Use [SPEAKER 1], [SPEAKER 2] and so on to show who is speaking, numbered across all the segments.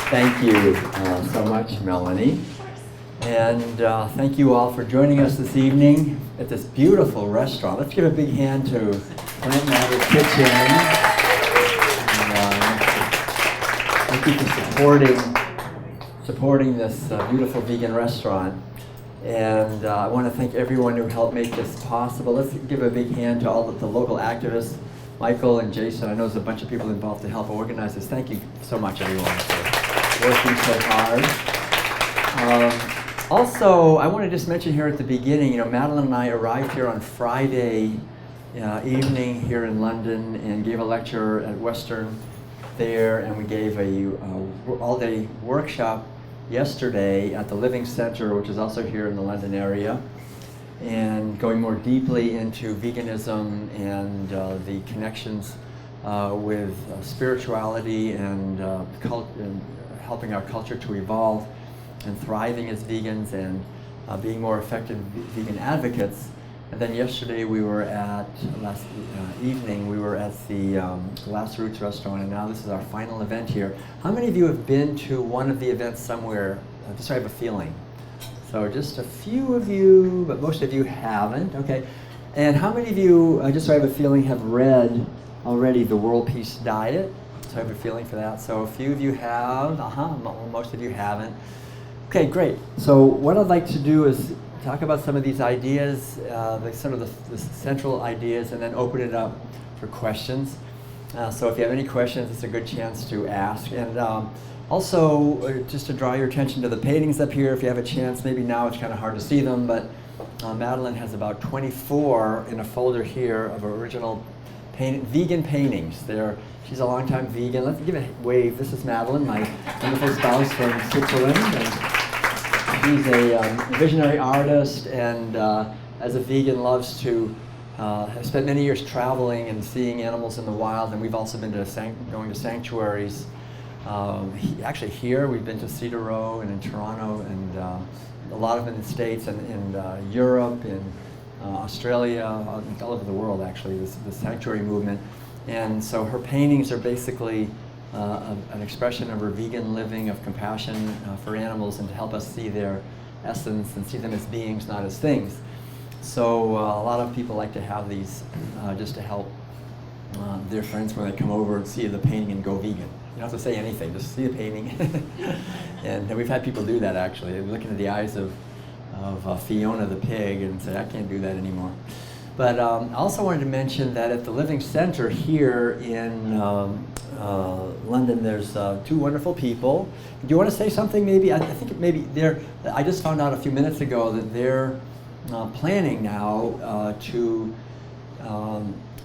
[SPEAKER 1] Thank you so much, Melanie. And thank you all for joining us this evening at this beautiful restaurant. Let's give a big hand to Plant Matter Kitchen. And, thank you for supporting this beautiful vegan restaurant. And I want to thank everyone who helped make this possible. Let's give a big hand to all of the local activists, Michael and Jason. I know there's a bunch of people involved to help organize this. Thank you so much, everyone, for working so hard. Also, I want to just mention here at the beginning, Madeline and I arrived here on Friday evening here in London and gave a lecture at Western there, and we gave a all-day workshop yesterday at the Living Center, which is also here in the London area, and going more deeply into veganism and the connections with spirituality and helping our culture to evolve and thriving as vegans and being more effective vegan advocates. And then yesterday last evening we were at the Glassroots restaurant, and now this is our final event here. How many of you have been to one of the events somewhere? Just so I have a feeling. So just a few of you, but most of you haven't. Okay. And how many of you, just so I have a feeling, have read already The World Peace Diet? So I have a feeling for that. So a few of you have, most of you haven't. Okay, great. So what I'd like to do is talk about some of these ideas, the central ideas, and then open it up for questions. So if you have any questions, it's a good chance to ask. And also, just to draw your attention to the paintings up here, if you have a chance, maybe now it's kind of hard to see them, but Madeline has about 24 in a folder here of original vegan paintings. She's a longtime vegan. Let's give a wave. This is Madeline, my wonderful spouse from Switzerland. And she's a visionary artist, and as a vegan loves to have spent many years traveling and seeing animals in the wild, and we've also been going to sanctuaries. Actually here, we've been to Cedar Row and in Toronto, and a lot of them in the States and in Europe, in Australia, all over the world actually, the sanctuary movement. And so her paintings are basically an expression of her vegan living, of compassion for animals, and to help us see their essence and see them as beings, not as things. So a lot of people like to have these just to help their friends when they come over and see the painting and go vegan. You don't have to say anything, just see the painting. And we've had people do that actually, look into the eyes of Fiona the pig and say, I can't do that anymore. But I also wanted to mention that at the Living Center here in London, there's two wonderful people. Do you want to say something maybe? I think maybe I just found out a few minutes ago that they're planning now to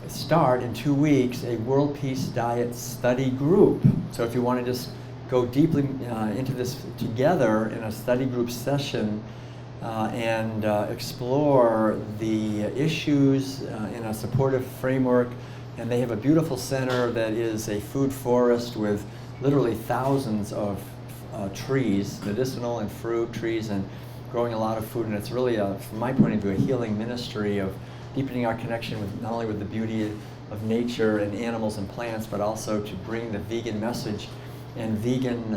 [SPEAKER 1] start in 2 weeks a World Peace Diet study group. So if you want to just go deeply into this together in a study group session, and explore the issues in a supportive framework. And they have a beautiful center that is a food forest with literally thousands of trees, medicinal and fruit trees, and growing a lot of food. And it's really, from my point of view, a healing ministry of deepening our connection with not only with the beauty of nature and animals and plants, but also to bring the vegan message and vegan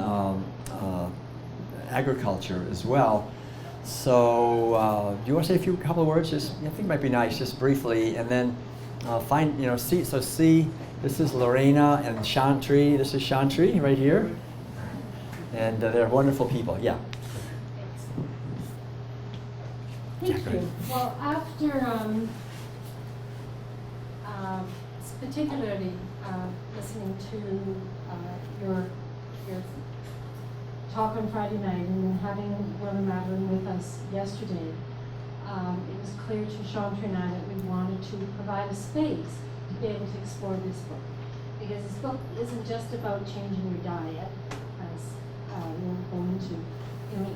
[SPEAKER 1] agriculture as well. So, do you want to say a couple of words? Just, I think it might be nice, just briefly, and then see, this is Lorena and Chantry. This is Chantry right here, and they're wonderful people. Yeah.
[SPEAKER 2] Thank you. Well, after particularly listening to your talk on Friday night and having Will and Madeline with us yesterday, it was clear to Chandra and I that we wanted to provide a space to be able to explore this book. Because this book isn't just about changing your diet, as we'll go into.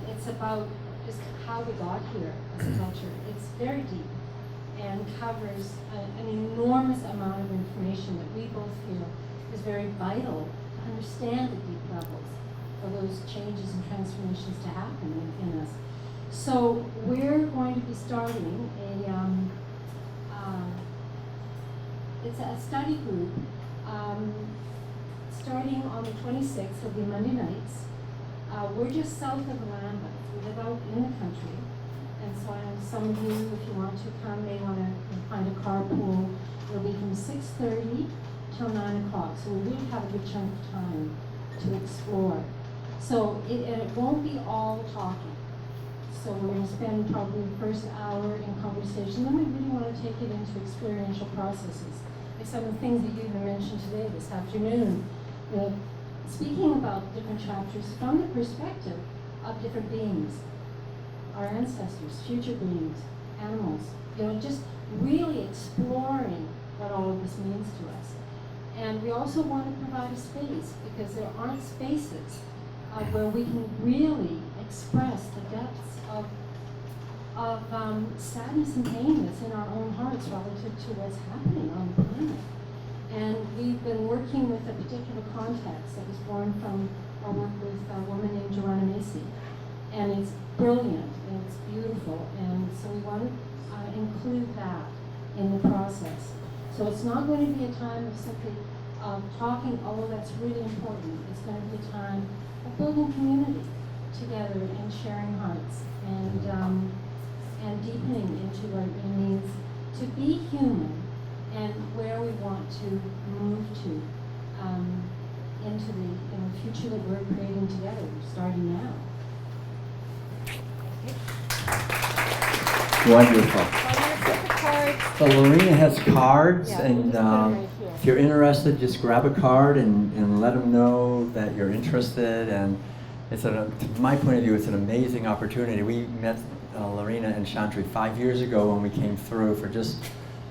[SPEAKER 2] It's about just how we got here as a culture. It's very deep and covers an enormous amount of information that we both feel is very vital to understand the deep levels for those changes and transformations to happen in us. So we're going to be starting it's a study group starting on the 26th. It'll be Monday nights We're just south of Atlanta. We live out in the country. And so I know some of you, if you want to come, may want to find a carpool. It'll be from 6:30 till 9 o'clock. So we really have a good chunk of time to explore. So it won't be all talking. So we're going to spend probably the first hour in conversation. Then we really want to take it into experiential processes. Like some of the things that you even mentioned today, this afternoon. Speaking about different chapters from the perspective of different beings, our ancestors, future beings, animals, just really exploring what all of this means to us. And we also want to provide a space, because there aren't spaces where we can really express the depths of sadness and pain that's in our own hearts relative to what's happening on the planet. And we've been working with a particular context that was born from our work with a woman named Joanna Macy. And it's brilliant, and it's beautiful, and so we want to include that in the process. So it's not going to be a time of simply talking, although that's really important. It's going to be a time of building community together and sharing hearts and deepening into what it means to be human and where we want to move to into the future that we're creating together, starting now.
[SPEAKER 1] Wonderful.
[SPEAKER 3] Cards.
[SPEAKER 1] So Lorena has cards,
[SPEAKER 3] Yeah,
[SPEAKER 1] and
[SPEAKER 3] we'll just put 'em right here.
[SPEAKER 1] if you're interested, just grab a card and let them know that you're interested. And it's from my point of view, it's an amazing opportunity. We met Lorena and Chantry 5 years ago when we came through for just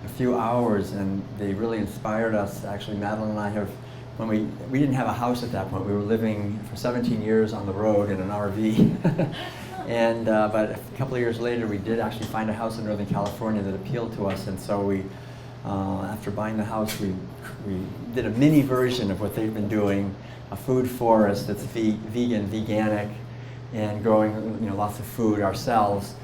[SPEAKER 1] a few hours, and they really inspired us. Actually, Madeline and I have, when we didn't have a house at that point. We were living for 17 years on the road in an RV. And but a couple of years later, we did actually find a house in Northern California that appealed to us, and so we, after buying the house, we did a mini version of what they've been doing, a food forest that's vegan, veganic, and growing lots of food ourselves.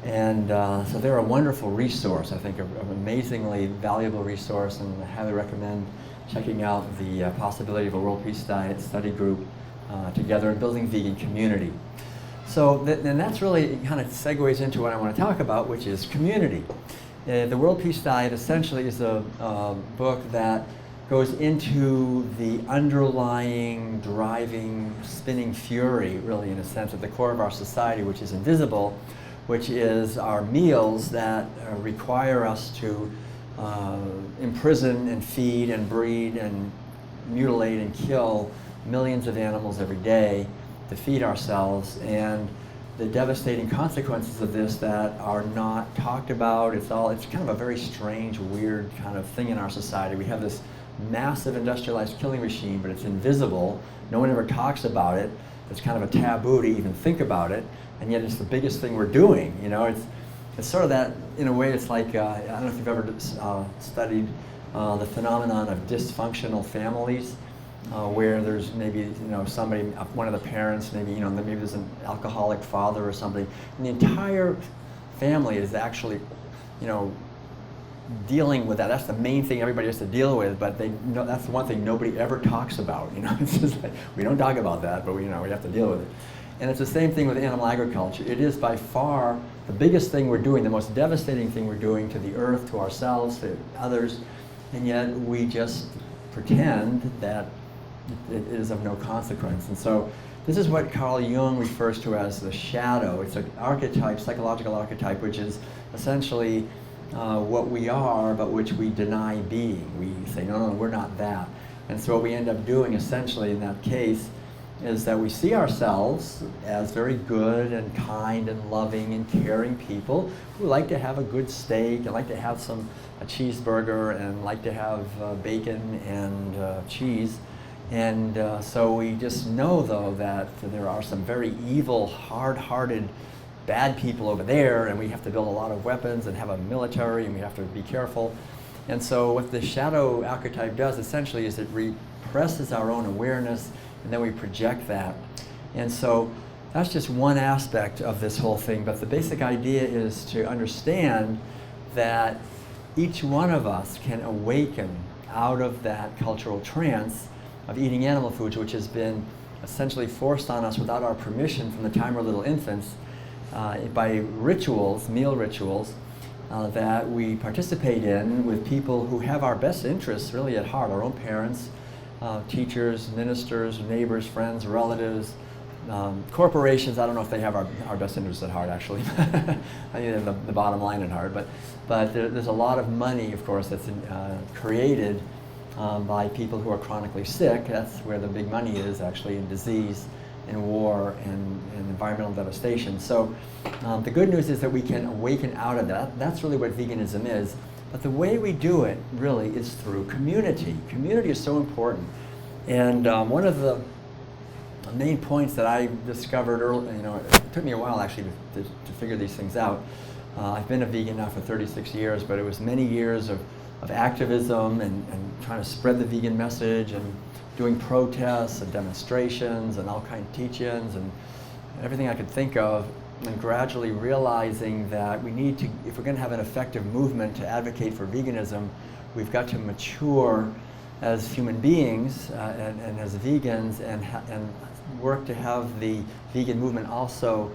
[SPEAKER 1] And so they're a wonderful resource, I think, an amazingly valuable resource, and I highly recommend checking out the possibility of a World Peace Diet study group together and building vegan community. So and that's really kind of segues into what I want to talk about, which is community. The World Peace Diet essentially is a book that goes into the underlying, driving, spinning fury, really in a sense, at the core of our society, which is invisible, which is our meals that require us to imprison and feed and breed and mutilate and kill millions of animals every day to feed ourselves, and the devastating consequences of this that are not talked about. It's kind of a very strange, weird kind of thing in our society. We have this massive industrialized killing machine, but it's invisible. No one ever talks about it. It's kind of a taboo to even think about it, and yet it's the biggest thing we're doing. It's sort of that, in a way, it's like, I don't know if you've ever studied the phenomenon of dysfunctional families. Where there's maybe somebody, one of the parents, maybe maybe there's an alcoholic father or something, and the entire family is actually dealing with that. That's the main thing everybody has to deal with, but that's the one thing nobody ever talks about. It's just like, we don't talk about that, but we have to deal with it. And it's the same thing with animal agriculture. It is by far the biggest thing we're doing, the most devastating thing we're doing to the earth, to ourselves, to others, and yet we just pretend that it is of no consequence. And so this is what Carl Jung refers to as the shadow. It's an archetype, psychological archetype, which is essentially what we are, but which we deny being. We say, no, we're not that. And so what we end up doing essentially in that case is that we see ourselves as very good and kind and loving and caring people who like to have a good steak and like to have a cheeseburger and like to have bacon and cheese. And so we just know, though, that there are some very evil, hard-hearted, bad people over there, and we have to build a lot of weapons and have a military, and we have to be careful. And so what the shadow archetype does, essentially, is it represses our own awareness, and then we project that. And so that's just one aspect of this whole thing, but the basic idea is to understand that each one of us can awaken out of that cultural trance of eating animal foods, which has been essentially forced on us without our permission from the time we're little infants by rituals, meal rituals, that we participate in with people who have our best interests really at heart, our own parents, teachers, ministers, neighbors, friends, relatives, corporations. I don't know if they have our best interests at heart, actually. I think they have the bottom line at heart. But there's a lot of money, of course, that's created by people who are chronically sick. That's where the big money is, actually, in disease, in war, and environmental devastation. So the good news is that we can awaken out of that. That's really what veganism is. But the way we do it, really, is through community. Community is so important. And one of the main points that I discovered early, it took me a while, actually, to figure these things out. I've been a vegan now for 36 years, but it was many years of activism and trying to spread the vegan message and doing protests and demonstrations and all kinds of teach-ins and everything I could think of, and gradually realizing that we need to, if we're going to have an effective movement to advocate for veganism, we've got to mature as human beings and as vegans and work to have the vegan movement also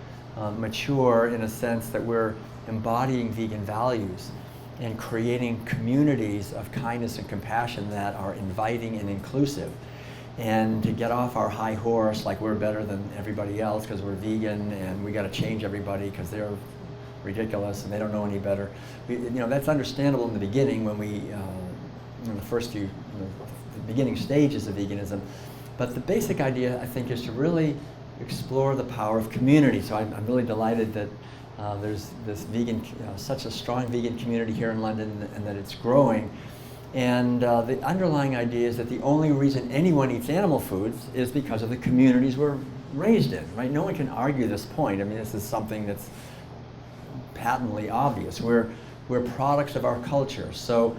[SPEAKER 1] mature in a sense that we're embodying vegan values and creating communities of kindness and compassion that are inviting and inclusive. And to get off our high horse like we're better than everybody else because we're vegan and we got to change everybody because they're ridiculous and they don't know any better. That's understandable in the beginning when we, in the first few, the beginning stages of veganism. But the basic idea, I think, is to really explore the power of community. So I'm really delighted that there's this vegan, such a strong vegan community here in London, and that it's growing. And the underlying idea is that the only reason anyone eats animal foods is because of the communities we're raised in, right? No one can argue this point. I mean, this is something that's patently obvious. We're products of our culture. So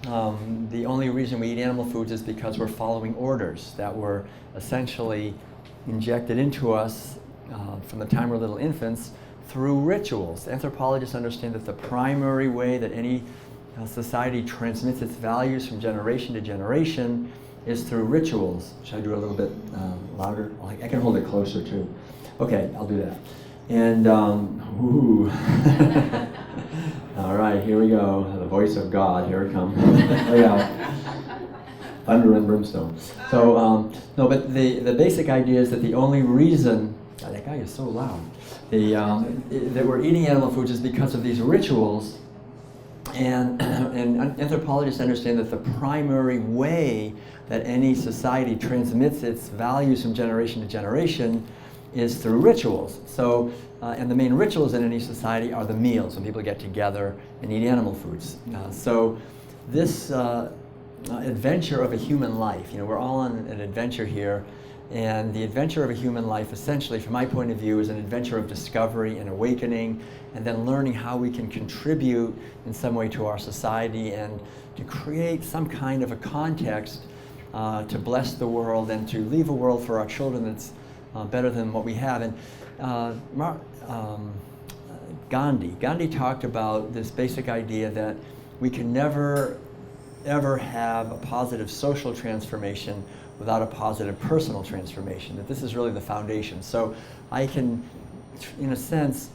[SPEAKER 1] the only reason we eat animal foods is because we're following orders that were essentially injected into us from the time we're little infants through rituals. Anthropologists understand that the primary way that any society transmits its values from generation to generation is through rituals. Should I do it a little bit louder? I can hold it closer too. Okay, I'll do that. And ooh. All right, here we go. The voice of God, here it comes. Thunder and brimstone. So, no, but the basic idea is that the only reason, God, that guy is so loud, that we're eating animal foods is because of these rituals. And anthropologists understand that the primary way that any society transmits its values from generation to generation is through rituals. So, and the main rituals in any society are the meals, when people get together and eat animal foods. So this adventure of a human life, we're all on an adventure here, and the adventure of a human life, essentially, from my point of view, is an adventure of discovery and awakening, and then learning how we can contribute in some way to our society and to create some kind of a context to bless the world and to leave a world for our children that's better than what we have. And Gandhi talked about this basic idea that we can never, ever have a positive social transformation without a positive personal transformation, that this is really the foundation. So I can, in a sense,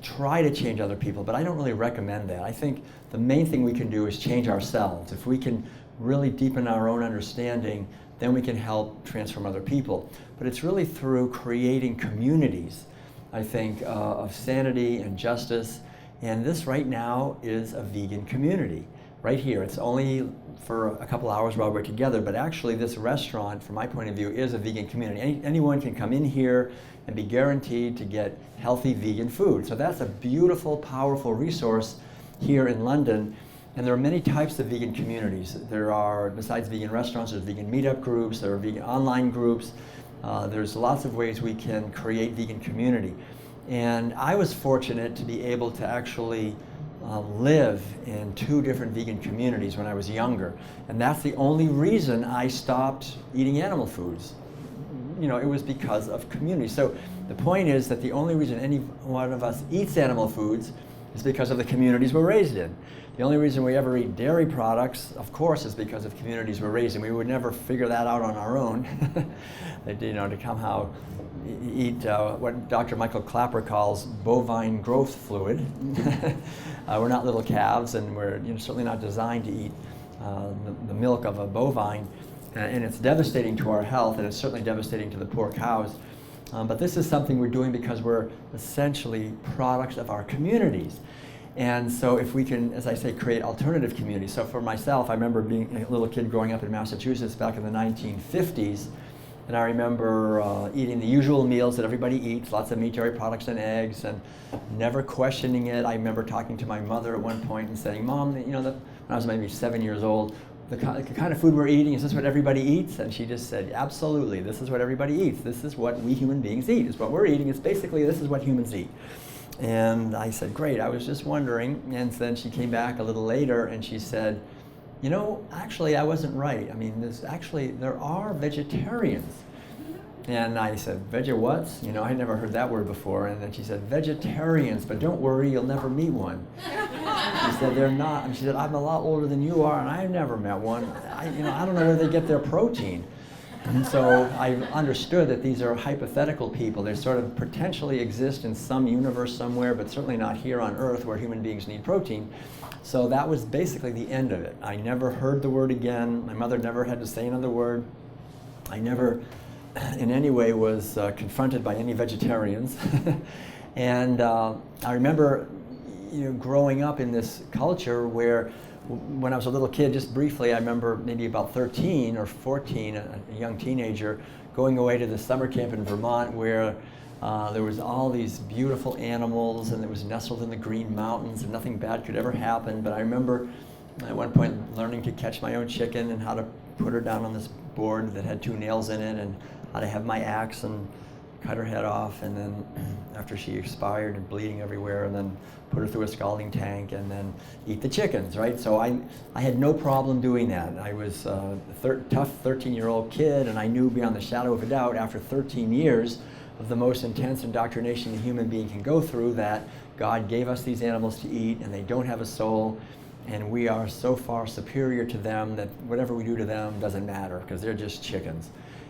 [SPEAKER 1] try to change other people, but I don't really recommend that. I think the main thing we can do is change ourselves. If we can really deepen our own understanding, then we can help transform other people. But it's really through creating communities, I think, of sanity and justice. And this right now is a vegan community. Right here. It's only for a couple hours while we're together, but actually this restaurant, from my point of view, is a vegan community. Anyone can come in here and be guaranteed to get healthy vegan food. So that's a beautiful, powerful resource here in London. And there are many types of vegan communities. There are, besides vegan restaurants, there's vegan meetup groups, there are vegan online groups. There's lots of ways we can create vegan community. And I was fortunate to be able to actually live in 2 different vegan communities when I was younger. And that's the only reason I stopped eating animal foods. It was because of community. So the point is that the only reason any one of us eats animal foods is because of the communities we're raised in. The only reason we ever eat dairy products, of course, is because of communities we're raised in. We would never figure that out on our own. To somehow eat what Dr. Michael Clapper calls bovine growth fluid. We're not little calves, and we're certainly not designed to eat the milk of a bovine. And it's devastating to our health, and it's certainly devastating to the poor cows. But this is something we're doing because we're essentially products of our communities. And so if we can, as I say, create alternative communities. So for myself, I remember being a little kid growing up in Massachusetts back in the 1950s. And I remember eating the usual meals that everybody eats, lots of meat, dairy products, and eggs, and never questioning it. I remember talking to my mother at one point and saying, Mom, when I was maybe 7 years old, the kind of food we're eating, is this what everybody eats? And she just said, absolutely, this is what everybody eats. This is what we human beings eat. It's what we're eating. It's basically, this is what humans eat. And I said, great, I was just wondering. And then she came back a little later and she said, actually, I wasn't right. I mean, there are vegetarians. And I said, veggie-whats? I never heard that word before. And then she said, vegetarians, but don't worry, you'll never meet one. She said, they're not. And she said, I'm a lot older than you are, and I've never met one. I don't know where they get their protein. And so I understood that these are hypothetical people. They sort of potentially exist in some universe somewhere, but certainly not here on Earth where human beings need protein. So that was basically the end of it. I never heard the word again. My mother never had to say another word. I never in any way was confronted by any vegetarians. And I remember growing up in this culture where when I was a little kid, just briefly, I remember maybe about 13 or 14, a young teenager, going away to the summer camp in Vermont where there was all these beautiful animals and it was nestled in the Green Mountains and nothing bad could ever happen. But I remember at one point learning to catch my own chicken and how to put her down on this board that had 2 nails in it and how to have my axe and cut her head off, and then after she expired and bleeding everywhere, and then put her through a scalding tank and then eat the chickens, right? So I had no problem doing that. I was a tough 13-year-old kid, and I knew beyond the shadow of a doubt after 13 years of the most intense indoctrination a human being can go through that God gave us these animals to eat and they don't have a soul, and we are so far superior to them that whatever we do to them doesn't matter because they're just chickens.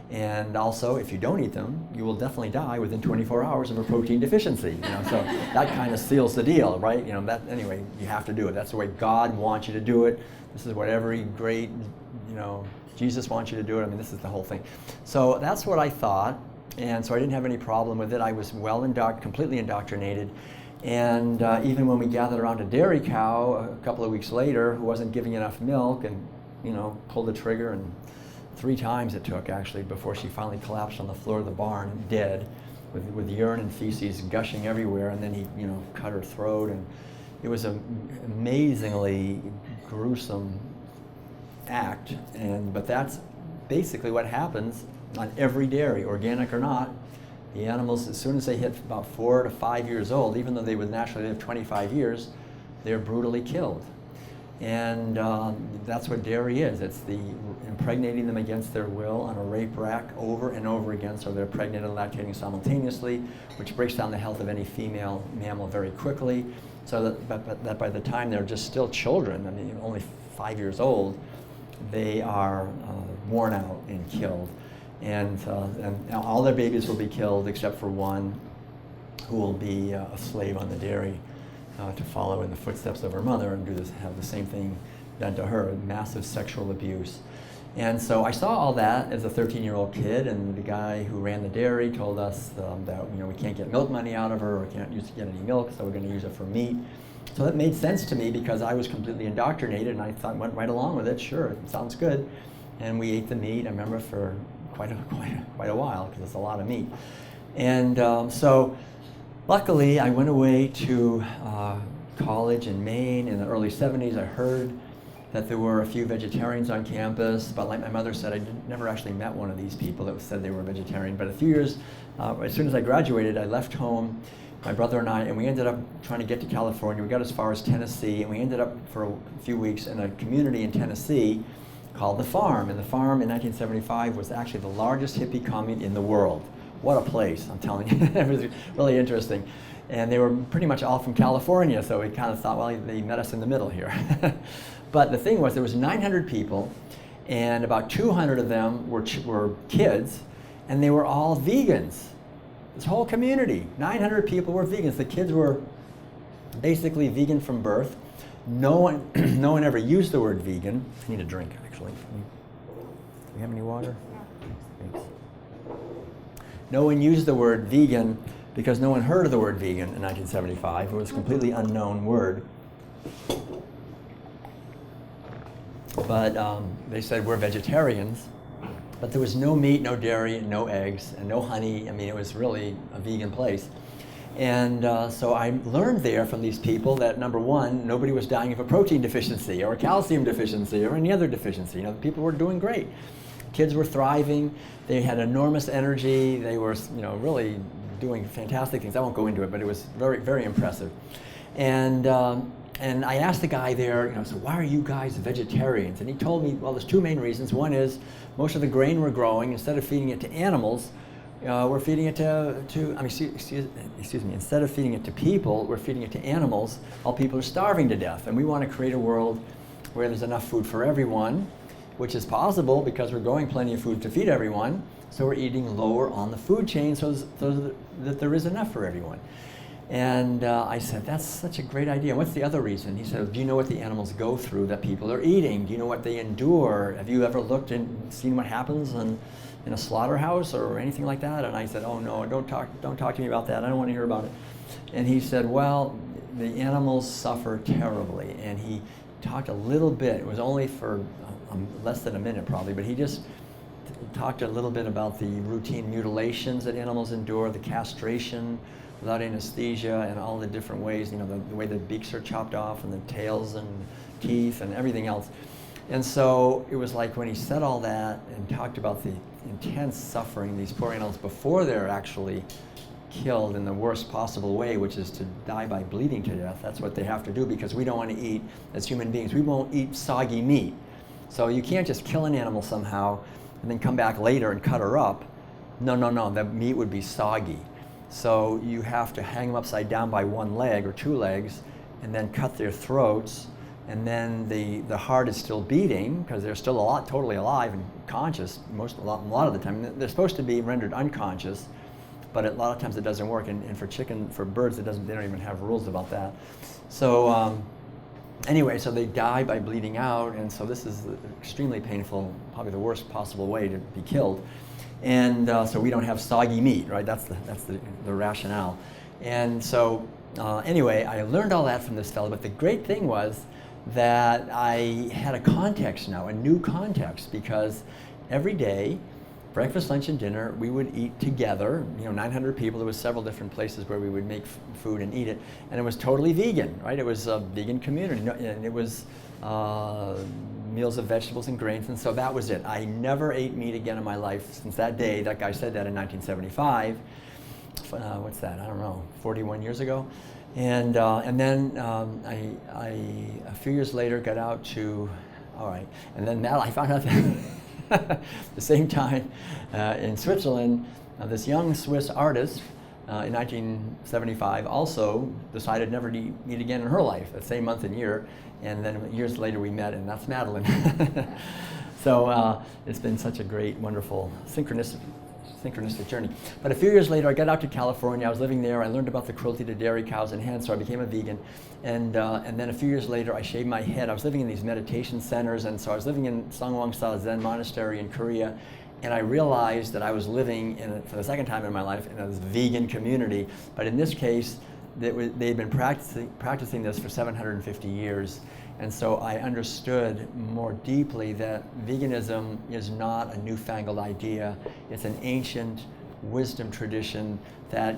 [SPEAKER 1] And also, if you don't eat them, you will definitely die within 24 hours of a protein deficiency. So that kind of seals the deal, right? Anyway, you have to do it. That's the way God wants you to do it. This is what every great, Jesus wants you to do it. I mean, this is the whole thing. So that's what I thought, and so I didn't have any problem with it. I was completely indoctrinated. And even when we gathered around a dairy cow a couple of weeks later who wasn't giving enough milk and, pulled the trigger, and 3 times it took actually before she finally collapsed on the floor of the barn dead with urine and feces gushing everywhere, and then he cut her throat, and it was an amazingly gruesome act. But that's basically what happens on every dairy, organic or not. The animals, as soon as they hit about 4 to 5 years old, even though they would naturally live 25 years, they're brutally killed. And that's what dairy is. It's the impregnating them against their will on a rape rack over and over again, so they're pregnant and lactating simultaneously, which breaks down the health of any female mammal very quickly, so that by the time they're just still children, I mean only 5 years old, they are worn out and killed. And all their babies will be killed except for one who will be a slave on the dairy. To follow in the footsteps of her mother and have the same thing done to her, massive sexual abuse. And so I saw all that as a 13-year-old kid, and the guy who ran the dairy told us that we can't get milk money out of her, or can't get any milk, so we're going to use it for meat. So that made sense to me because I was completely indoctrinated, and I went right along with it. Sure, it sounds good. And we ate the meat, I remember, for quite a while because it's a lot of meat. And so luckily, I went away to college in Maine in the early 70s. I heard that there were a few vegetarians on campus, but like my mother said, I never actually met one of these people that said they were vegetarian. But a few years, as soon as I graduated, I left home, my brother and I, and we ended up trying to get to California. We got as far as Tennessee, and we ended up for a few weeks in a community in Tennessee called The Farm. And The Farm in 1975 was actually the largest hippie commune in the world. what a place, I'm telling you. It was really interesting. And they were pretty much all from California, so we kind of thought, well, they met us in the middle here. But the thing was, there was 900 people, and about 200 of them were kids, and they were all vegans. This whole community, 900 people were vegans. The kids were basically vegan from birth. No one ever used the word vegan. I need a drink, actually. Do we have any water? Thanks. No one used the word vegan because no one heard of the word vegan in 1975. It was a completely unknown word. But they said we're vegetarians. But there was no meat, no dairy, no eggs, and no honey. I mean, it was really a vegan place. And so I learned there from these people that, number one, nobody was dying of a protein deficiency or a calcium deficiency or any other deficiency. You know, people were doing great. Kids were thriving. They had enormous energy. They were, you know, really doing fantastic things. I won't go into it, but it was very, very impressive. And I asked the guy there, you know, so why are you guys vegetarians? And he told me, well, there's two main reasons. One is most of the grain we're growing, instead of feeding it to animals, we're feeding it excuse me, instead of feeding it to people, we're feeding it to animals. All people are starving to death. And we want to create a world where there's enough food for everyone, which is possible because we're growing plenty of food to feed everyone. So we're eating lower on the food chain so that there is enough for everyone. And I said, that's such a great idea. What's the other reason? He said, do you know what the animals go through that people are eating? Do you know what they endure? Have you ever looked and seen what happens in a slaughterhouse or anything like that? And I said, oh no, don't talk to me about that. I don't want to hear about it. And he said, well, the animals suffer terribly. And he talked a little bit. It was only for less than a minute probably, but he just talked a little bit about the routine mutilations that animals endure, the castration without anesthesia, and all the different ways, you know, the way the beaks are chopped off and the tails and teeth and everything else. And so it was like when he said all that and talked about the intense suffering these poor animals before they're actually killed in the worst possible way, which is to die by bleeding to death. That's what they have to do because we don't want to eat, as human beings, we won't eat soggy meat. So you can't just kill an animal somehow and then come back later and cut her up. No, the meat would be soggy. So you have to hang them upside down by one leg or two legs and then cut their throats, and then the heart is still beating because they're still totally alive and conscious a lot of the time. They're supposed to be rendered unconscious, but a lot of times it doesn't work. And for birds, they don't even have rules about that. So anyway, so they die by bleeding out, and so this is extremely painful, probably the worst possible way to be killed. And so we don't have soggy meat, right? That's the rationale. And so anyway, I learned all that from this fellow, but the great thing was that I had a context now, a new context, because every day, breakfast, lunch, and dinner, we would eat together. You know, 900 people. There was several different places where we would make food and eat it, and it was totally vegan, right? It was a vegan community, and it was meals of vegetables and grains, and so that was it. I never ate meat again in my life since that day. That guy said that in 1975. What's that? I don't know, 41 years ago. And then I a few years later got out to, all right, and then I found out that the same time in Switzerland, this young Swiss artist in 1975 also decided never to eat again in her life, the same month and year. And then years later we met, and that's Madeline. So it's been such a great, wonderful, synchronistic journey. But a few years later, I got out to California. I was living there. I learned about the cruelty to dairy cows and hens, so I became a vegan. And then a few years later, I shaved my head. I was living in these meditation centers, and so I was living in Sangwon-sa Zen Monastery in Korea. And I realized that I was living for the second time in my life in a vegan community. But in this case, they'd been practicing this for 750 years. And so I understood more deeply that veganism is not a newfangled idea. It's an ancient wisdom tradition that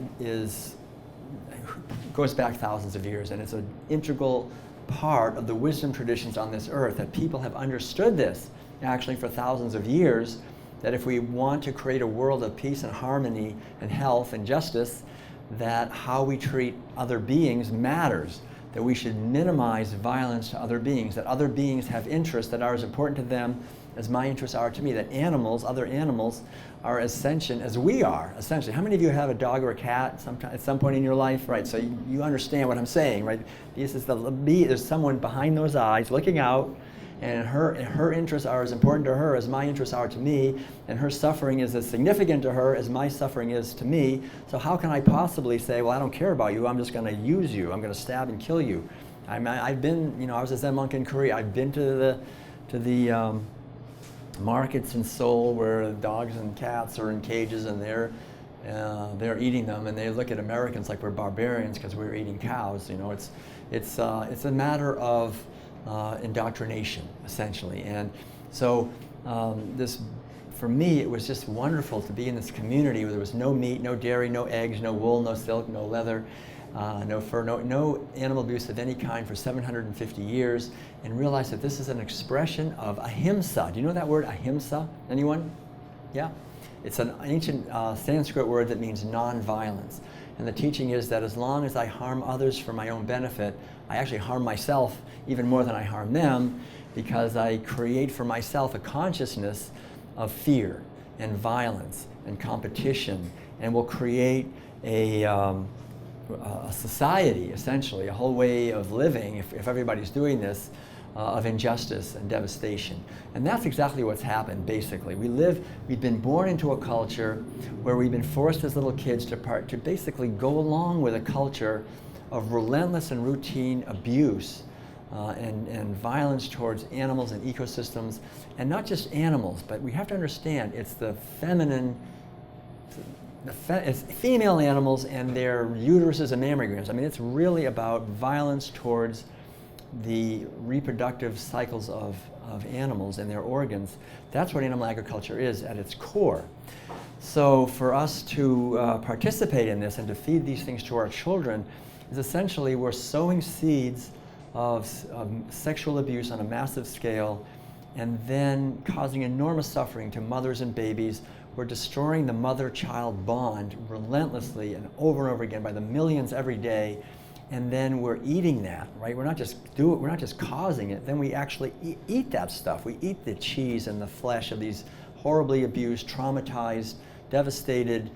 [SPEAKER 1] goes back thousands of years. And it's an integral part of the wisdom traditions on this earth, that people have understood this actually for thousands of years, that if we want to create a world of peace and harmony and health and justice, that how we treat other beings matters, that we should minimize violence to other beings, that other beings have interests that are as important to them as my interests are to me, that animals, other animals, are as sentient as we are, essentially. How many of you have a dog or a cat at some point in your life? Right, so you understand what I'm saying, right? There's someone behind those eyes looking out, and her interests are as important to her as my interests are to me, and her suffering is as significant to her as my suffering is to me. So how can I possibly say, well, I don't care about you, I'm just going to use you, I'm going to stab and kill you? I've been, I was a Zen monk in Korea, I've been to the markets in Seoul where dogs and cats are in cages and they're eating them, and they look at Americans like we're barbarians because we're eating cows. It's a matter of indoctrination, essentially. And so for me, it was just wonderful to be in this community where there was no meat, no dairy, no eggs, no wool, no silk, no leather, no fur, no animal abuse of any kind for 750 years, and realize that this is an expression of ahimsa. Do you know that word, ahimsa? Anyone? Yeah? It's an ancient Sanskrit word that means non-violence. And the teaching is that as long as I harm others for my own benefit, I actually harm myself even more than I harm them, because I create for myself a consciousness of fear and violence and competition, and will create a society, essentially, a whole way of living, if everybody's doing this, of injustice and devastation. And that's exactly what's happened, basically. We've been born into a culture where we've been forced as little kids to basically go along with a culture of relentless and routine abuse and violence towards animals and ecosystems, and not just animals, but we have to understand it's the feminine, it's female animals and their uteruses and mammograms. I mean, it's really about violence towards the reproductive cycles of animals and their organs. That's what animal agriculture is at its core. So for us to participate in this and to feed these things to our children is essentially we're sowing seeds of sexual abuse on a massive scale, and then causing enormous suffering to mothers and babies. We're destroying the mother-child bond relentlessly and over and over again by the millions every day, and then we're eating that, right? We're not just causing it, then we actually eat that stuff. We eat the cheese and the flesh of these horribly abused, traumatized, devastated,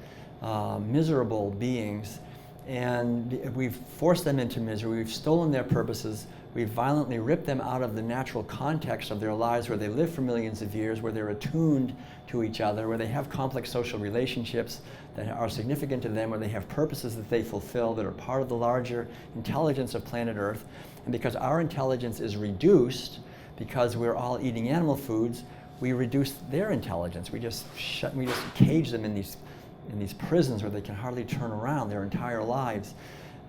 [SPEAKER 1] miserable beings, and we've forced them into misery, we've stolen their purposes, we've violently ripped them out of the natural context of their lives where they live for millions of years, where they're attuned to each other, where they have complex social relationships that are significant to them, where they have purposes that they fulfill that are part of the larger intelligence of planet Earth. And because our intelligence is reduced, because we're all eating animal foods, we reduce their intelligence. We just cage them in these prisons where they can hardly turn around their entire lives,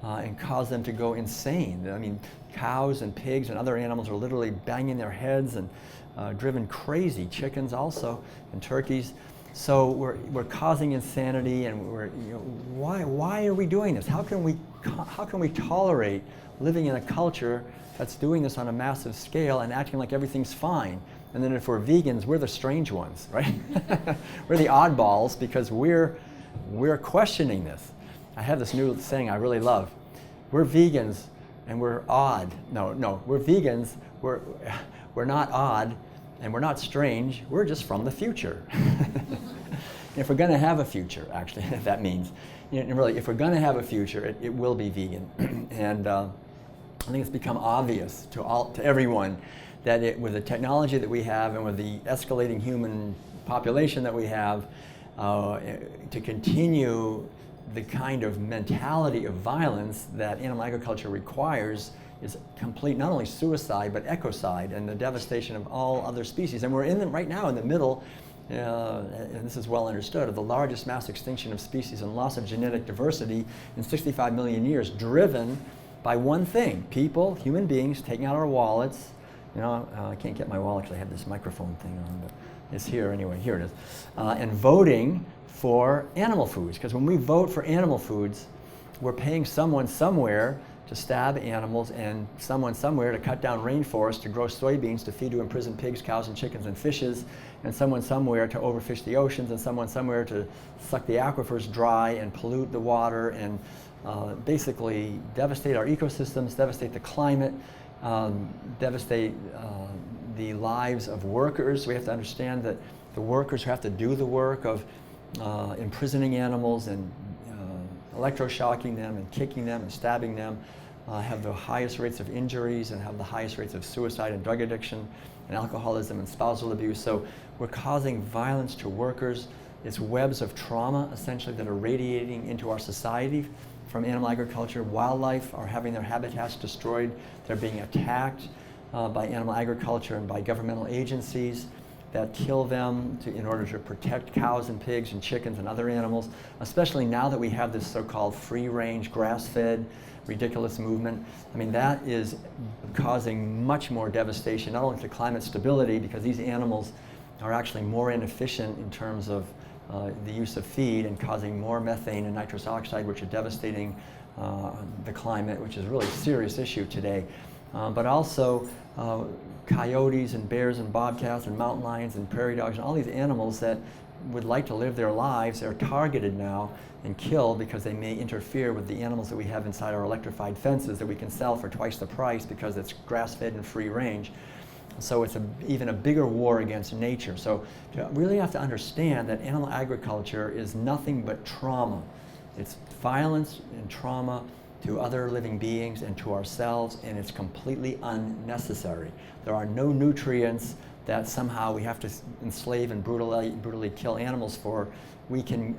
[SPEAKER 1] and cause them to go insane. I mean, cows and pigs and other animals are literally banging their heads and driven crazy. Chickens also, and turkeys. So we're causing insanity, and why are we doing this? How can we tolerate living in a culture that's doing this on a massive scale and acting like everything's fine? And then if we're vegans, we're the strange ones, right? We're the oddballs because we're questioning this. I have this new saying I really love. We're vegans and we're odd. No, we're vegans, we're not odd, and we're not strange, we're just from the future. If we're going to have a future, actually, that means, really, if we're going to have a future, it will be vegan. And I think it's become obvious to everyone that with the technology that we have and with the escalating human population that we have, to continue the kind of mentality of violence that animal agriculture requires is complete, not only suicide, but ecocide and the devastation of all other species. And we're right now in the middle, and this is well understood, of the largest mass extinction of species and loss of genetic diversity in 65 million years, driven by one thing: people, human beings, taking out our wallets. I can't get my wallet because I have this microphone thing on, but it's here anyway. Here it is. And voting for animal foods, because when we vote for animal foods, we're paying someone somewhere to stab animals, and someone somewhere to cut down rainforests to grow soybeans to feed to imprisoned pigs, cows, and chickens and fishes, and someone somewhere to overfish the oceans, and someone somewhere to suck the aquifers dry and pollute the water and basically devastate our ecosystems, devastate the climate, devastate the lives of workers. We have to understand that the workers who have to do the work of imprisoning animals and electroshocking them and kicking them and stabbing them have the highest rates of injuries and have the highest rates of suicide and drug addiction and alcoholism and spousal abuse. So we're causing violence to workers. It's webs of trauma, essentially, that are radiating into our society from animal agriculture. Wildlife are having their habitats destroyed. They're being attacked by animal agriculture and by governmental agencies that kill them in order to protect cows and pigs and chickens and other animals, especially now that we have this so-called free-range, grass-fed, ridiculous movement. I mean, that is causing much more devastation, not only to climate stability, because these animals are actually more inefficient in terms of the use of feed and causing more methane and nitrous oxide, which are devastating the climate, which is a really serious issue today. But also coyotes and bears and bobcats and mountain lions and prairie dogs and all these animals that would like to live their lives are targeted now and killed because they may interfere with the animals that we have inside our electrified fences that we can sell for twice the price because it's grass-fed and free range. So it's even a bigger war against nature. So you really have to understand that animal agriculture is nothing but trauma. It's violence and trauma to other living beings and to ourselves, and it's completely unnecessary. There are no nutrients that somehow we have to enslave and brutally kill animals for. We can,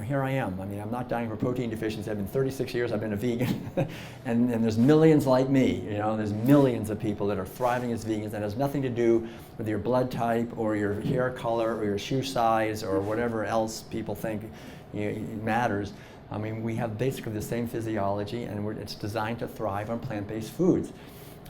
[SPEAKER 1] here I am. I mean, I'm not dying of a protein deficiency. I've been 36 years, I've been a vegan. and there's millions like me, there's millions of people that are thriving as vegans. That has nothing to do with your blood type or your hair color or your shoe size or whatever else people think matters. I mean, we have basically the same physiology, and it's designed to thrive on plant-based foods.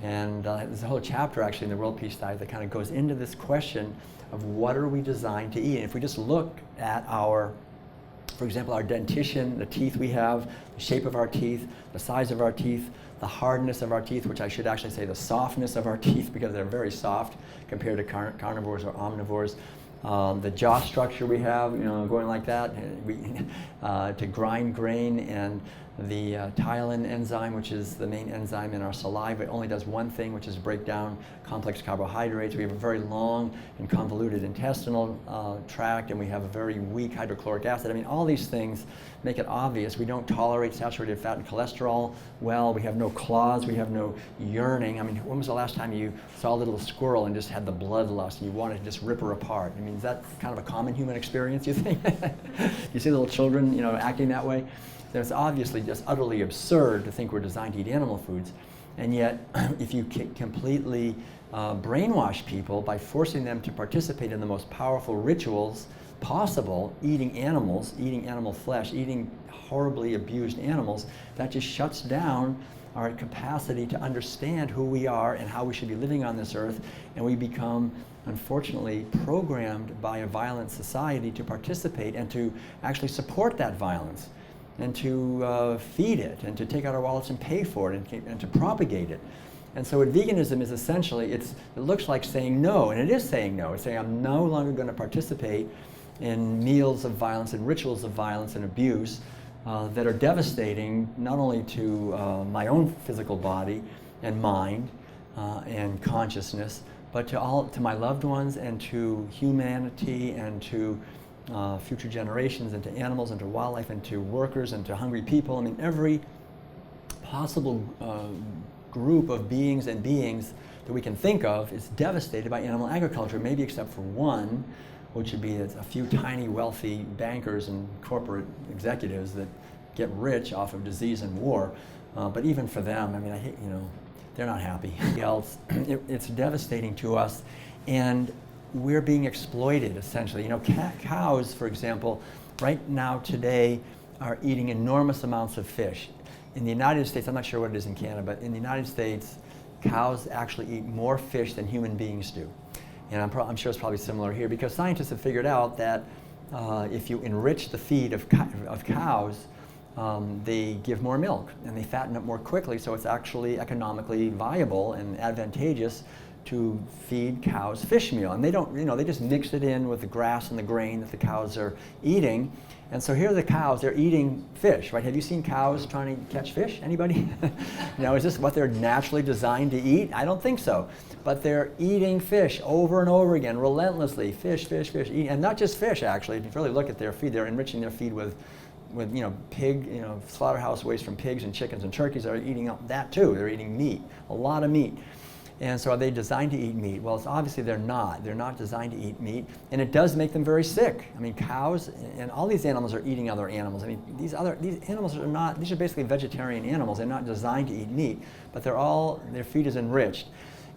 [SPEAKER 1] And there's a whole chapter actually in the World Peace Diet that kind of goes into this question of what are we designed to eat. And if we just look at for example, our dentition, the teeth we have, the shape of our teeth, the size of our teeth, the hardness of our teeth, which I should actually say the softness of our teeth because they're very soft compared to carnivores or omnivores. The jaw structure we have, going like that, to grind grain, and the ptyalin enzyme, which is the main enzyme in our saliva, it only does one thing, which is break down complex carbohydrates. We have a very long and convoluted intestinal tract, and we have a very weak hydrochloric acid. I mean, all these things make it obvious. We don't tolerate saturated fat and cholesterol well. We have no claws. We have no yearning. I mean, when was the last time you saw a little squirrel and just had the bloodlust and you wanted to just rip her apart? I mean, is that kind of a common human experience, you think? You see little children, acting that way? So it's obviously just utterly absurd to think we're designed to eat animal foods. And yet, if you completely brainwash people by forcing them to participate in the most powerful rituals possible, eating animals, eating animal flesh, eating horribly abused animals, that just shuts down our capacity to understand who we are and how we should be living on this earth, and we become, unfortunately, programmed by a violent society to participate and to actually support that violence and to feed it and to take out our wallets and pay for it and to propagate it. And so what veganism is essentially, it looks like saying no, and it is saying no. It's saying I'm no longer going to participate in meals of violence and rituals of violence and abuse that are devastating not only to my own physical body and mind and consciousness, but to my loved ones and to humanity and to future generations and to animals and to wildlife and to workers and to hungry people. I mean, every possible group of beings that we can think of is devastated by animal agriculture, maybe except for one, which would be a few tiny wealthy bankers and corporate executives that get rich off of disease and war. But even for them, I mean, they're not happy. It's devastating to us, and we're being exploited, essentially. Cows, for example, right now today are eating enormous amounts of fish. In the United States, I'm not sure what it is in Canada, but in the United States, cows actually eat more fish than human beings do. And I'm sure it's probably similar here, because scientists have figured out that if you enrich the feed of cows, they give more milk and they fatten up more quickly, so it's actually economically viable and advantageous to feed cows fish meal. And they don't, they just mix it in with the grass and the grain that the cows are eating. And so here are the cows, they're eating fish, right? Have you seen cows trying to catch fish? Anybody? Is this what they're naturally designed to eat? I don't think so. But they're eating fish over and over again, relentlessly. Fish, fish, fish. And not just fish, actually. If you really look at their feed, they're enriching their feed with pig, slaughterhouse waste from pigs and chickens and turkeys are eating up that too. They're eating meat, a lot of meat. And so are they designed to eat meat? Well, obviously they're not. They're not designed to eat meat, and it does make them very sick. I mean, cows and all these animals are eating other animals. I mean, these animals are not, these are basically vegetarian animals. They're not designed to eat meat, but their feed is enriched.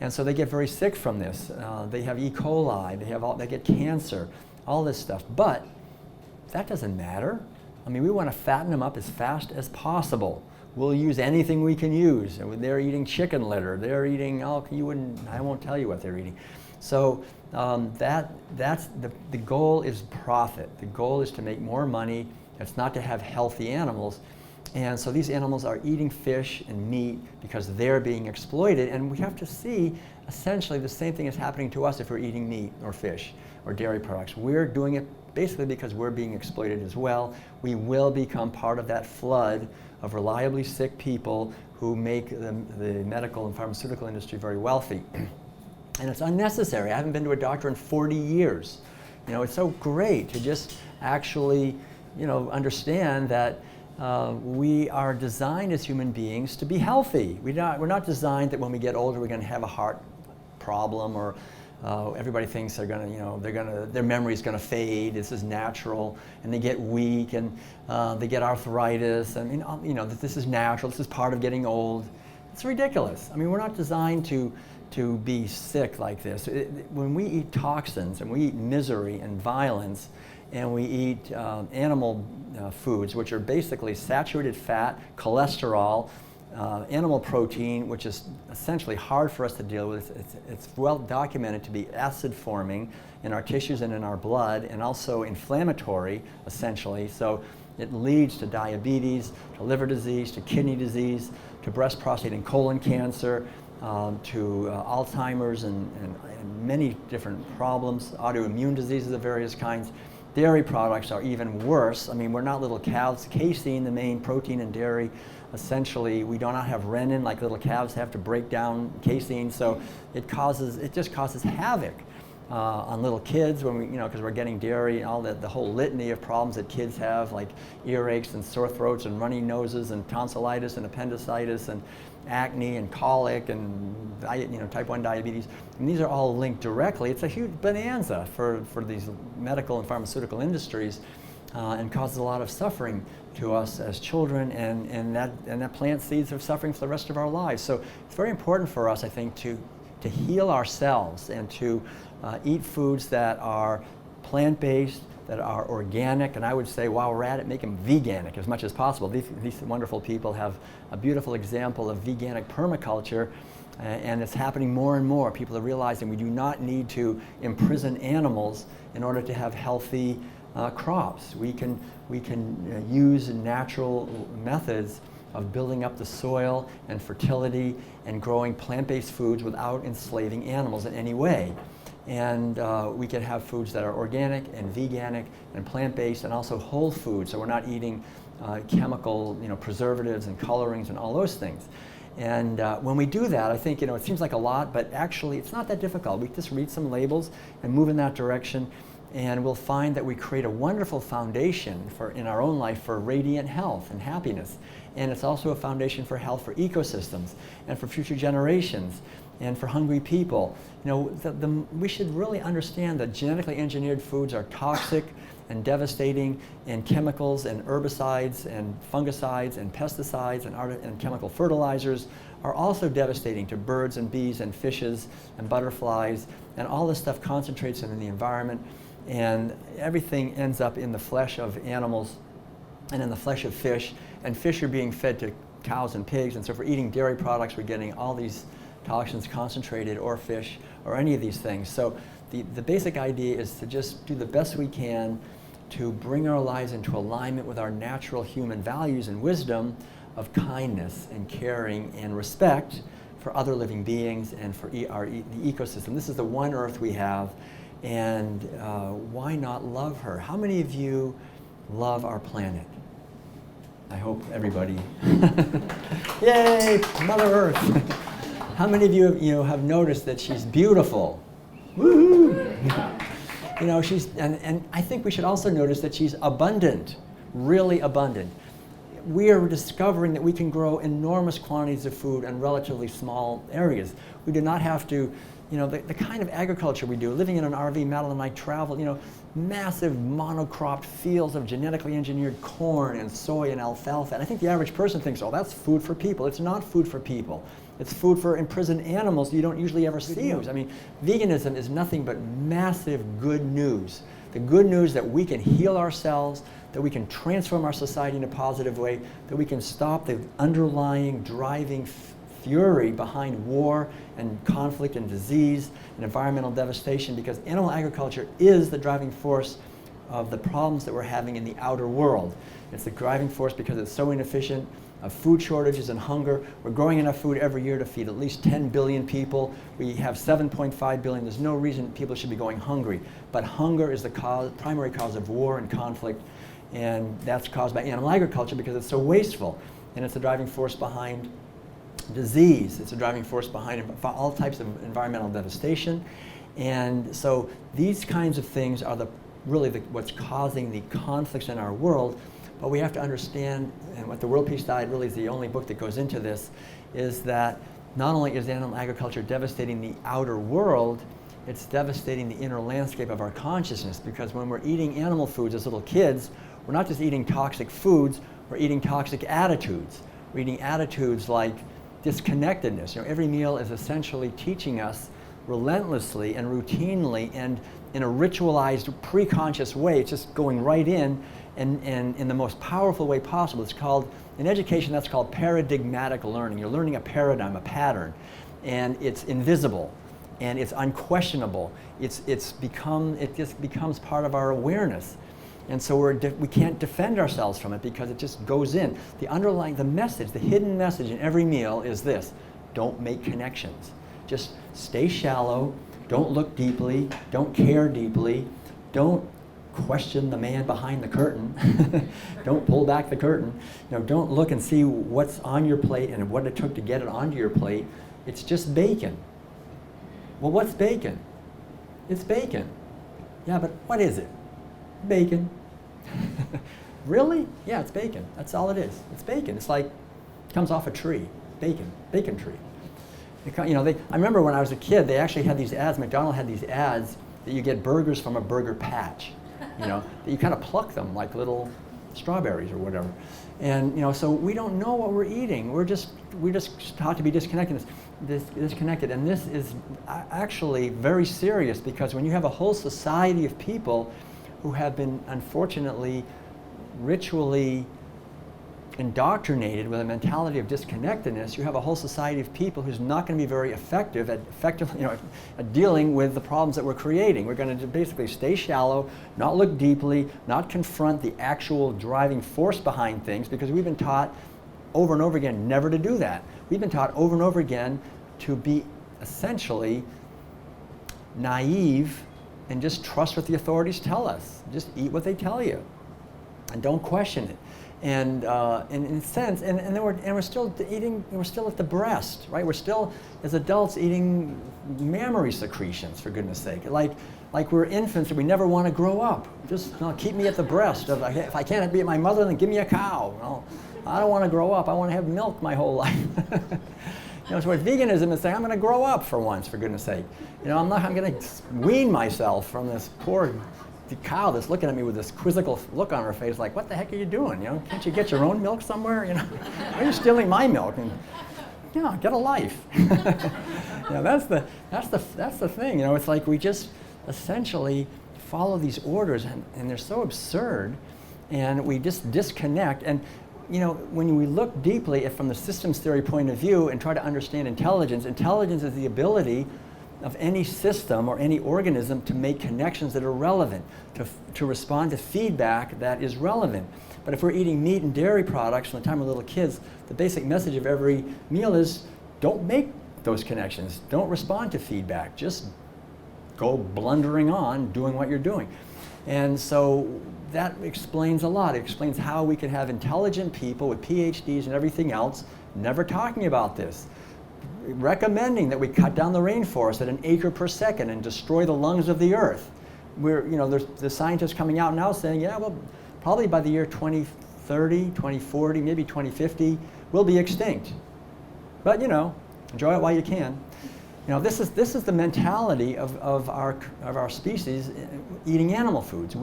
[SPEAKER 1] And so they get very sick from this. They have E. coli, they get cancer, all this stuff. But that doesn't matter. I mean, we want to fatten them up as fast as possible. We'll use anything we can use. They're eating chicken litter. They're eating, I won't tell you what they're eating. So that's the goal is profit. The goal is to make more money. It's not to have healthy animals. And so these animals are eating fish and meat because they're being exploited. And we have to see essentially the same thing is happening to us if we're eating meat or fish or dairy products. We're doing it basically because we're being exploited as well. We will become part of that flood of reliably sick people who make the medical and pharmaceutical industry very wealthy. And it's unnecessary. I haven't been to a doctor in 40 years. It's so great to just actually, understand that we are designed as human beings to be healthy. We're not designed that when we get older we're going to have a heart problem or everybody thinks they're gonna, their memory's gonna fade. This is natural, and they get weak, and they get arthritis. I mean, that this is natural. This is part of getting old. It's ridiculous. I mean, we're not designed to be sick like this. When we eat toxins and we eat misery and violence, and we eat animal foods, which are basically saturated fat, cholesterol, animal protein, which is essentially hard for us to deal with. It's well documented to be acid forming in our tissues and in our blood, and also inflammatory, essentially. So it leads to diabetes, to liver disease, to kidney disease, to breast, prostate, and colon cancer, to Alzheimer's and many different problems, autoimmune diseases of various kinds. Dairy products are even worse. I mean, we're not little calves. Casein, the main protein in dairy, essentially, we do not have renin like little calves have to break down casein, so it just causes havoc on little kids when because we're getting dairy and all the whole litany of problems that kids have, like earaches and sore throats and runny noses and tonsillitis and appendicitis and acne and colic and type 1 diabetes. And these are all linked directly. It's a huge bonanza for these medical and pharmaceutical industries, and causes a lot of suffering to us as children, and that plants seeds of suffering for the rest of our lives. So it's very important for us, I think, to heal ourselves and to eat foods that are plant-based, that are organic, and I would say while we're at it, make them veganic as much as possible. These wonderful people have a beautiful example of veganic permaculture, and it's happening more and more. People are realizing we do not need to imprison animals in order to have healthy crops. We can use natural methods of building up the soil and fertility and growing plant-based foods without enslaving animals in any way. And we can have foods that are organic and veganic and plant-based, and also whole foods, so we're not eating chemical preservatives and colorings and all those things. And when we do that, I think it seems like a lot, but actually it's not that difficult. We just read some labels and move in that direction, and we'll find that we create a wonderful foundation in our own life for radiant health and happiness. And it's also a foundation for health for ecosystems and for future generations and for hungry people. We should really understand that genetically engineered foods are toxic and devastating, and chemicals and herbicides and fungicides and pesticides and chemical fertilizers are also devastating to birds and bees and fishes and butterflies, and all this stuff concentrates in the environment, and everything ends up in the flesh of animals and in the flesh of fish, and fish are being fed to cows and pigs, and so if we're eating dairy products, we're getting all these toxins concentrated, or fish, or any of these things. So the basic idea is to just do the best we can to bring our lives into alignment with our natural human values and wisdom of kindness and caring and respect for other living beings and for the ecosystem. This is the one Earth we have, and why not love her? How many of you love our planet? I hope everybody. Yay, Mother Earth. How many of you, have noticed that she's beautiful? Woohoo! And I think we should also notice that she's abundant, really abundant. We are discovering that we can grow enormous quantities of food in relatively small areas. We do not have to, the kind of agriculture we do, living in an RV, Madeline and I travel, massive monocropped fields of genetically engineered corn and soy and alfalfa. And I think the average person thinks, oh, that's food for people. It's not food for people. It's food for imprisoned animals you don't usually ever see. I mean, veganism is nothing but massive good news. The good news that we can heal ourselves, that we can transform our society in a positive way, that we can stop the underlying driving fury behind war and conflict and disease and environmental devastation, because animal agriculture is the driving force of the problems that we're having in the outer world. It's the driving force because it's so inefficient, of food shortages and hunger. We're growing enough food every year to feed at least 10 billion people. We have 7.5 billion. There's no reason people should be going hungry. But hunger is the primary cause of war and conflict, and that's caused by animal agriculture because it's so wasteful. And it's the driving force behind disease. It's a driving force behind all types of environmental devastation. And so these kinds of things are what's causing the conflicts in our world. But we have to understand, and what the World Peace Diet really is the only book that goes into this, is that not only is animal agriculture devastating the outer world, it's devastating the inner landscape of our consciousness, because when we're eating animal foods as little kids, we're not just eating toxic foods, we're eating toxic attitudes. We're eating attitudes like disconnectedness. Every meal is essentially teaching us relentlessly and routinely and in a ritualized, pre-conscious way. It's just going right in and in the most powerful way possible. It's called, in education, that's called paradigmatic learning. You're learning a paradigm, a pattern, and it's invisible, and it's unquestionable. It just becomes part of our awareness. And so we can't defend ourselves from it because it just goes in. The message, the hidden message in every meal is this: don't make connections. Just stay shallow, don't look deeply, don't care deeply, don't question the man behind the curtain. Don't pull back the curtain. Don't look and see what's on your plate and what it took to get it onto your plate. It's just bacon. Well, what's bacon? It's bacon. Yeah, but what is it? Bacon. Really? Yeah, it's bacon. That's all it is. It's bacon. It's like, it comes off a tree. Bacon tree. I remember when I was a kid, they actually had these ads, McDonald's had these ads that you get burgers from a burger patch. That you kind of pluck them like little strawberries or whatever. And so we don't know what we're eating. We're just taught to be disconnected. And this is actually very serious, because when you have a whole society of people who have been unfortunately ritually indoctrinated with a mentality of disconnectedness, you have a whole society of people who's not going to be very effective at dealing with the problems that we're creating. We're going to basically stay shallow, not look deeply, not confront the actual driving force behind things, because we've been taught over and over again never to do that. We've been taught over and over again to be essentially naive and just trust what the authorities tell us. Just eat what they tell you and don't question it. And in a sense, and we're still eating. We're still at the breast, right? We're still, as adults, eating mammary secretions, for goodness sake. Like we're infants and we never want to grow up. Just keep me at the breast. If I can't be my mother, then give me a cow. I don't want to grow up. I want to have milk my whole life. So what veganism is saying, I'm going to grow up for once, for goodness sake. I'm going to wean myself from this poor cow that's looking at me with this quizzical look on her face, like, what the heck are you doing? Can't you get your own milk somewhere? Why are you stealing my milk? And get a life. That's the thing. It's like we just essentially follow these orders, and they're so absurd, and we just disconnect. And when we look deeply from the systems theory point of view and try to understand intelligence is the ability of any system or any organism to make connections that are relevant, to respond to feedback that is relevant. But if we're eating meat and dairy products from the time we're little kids, the basic message of every meal is don't make those connections. Don't respond to feedback. Just go blundering on doing what you're doing. And so that explains a lot. It explains how we can have intelligent people with PhDs and everything else never talking about this, recommending that we cut down the rainforest at 1 acre per second and destroy the lungs of the earth. There's the scientists coming out now saying, yeah, well, probably by the year 2030, 2040, maybe 2050, we'll be extinct. But enjoy it while you can. This is the mentality of our species eating animal foods.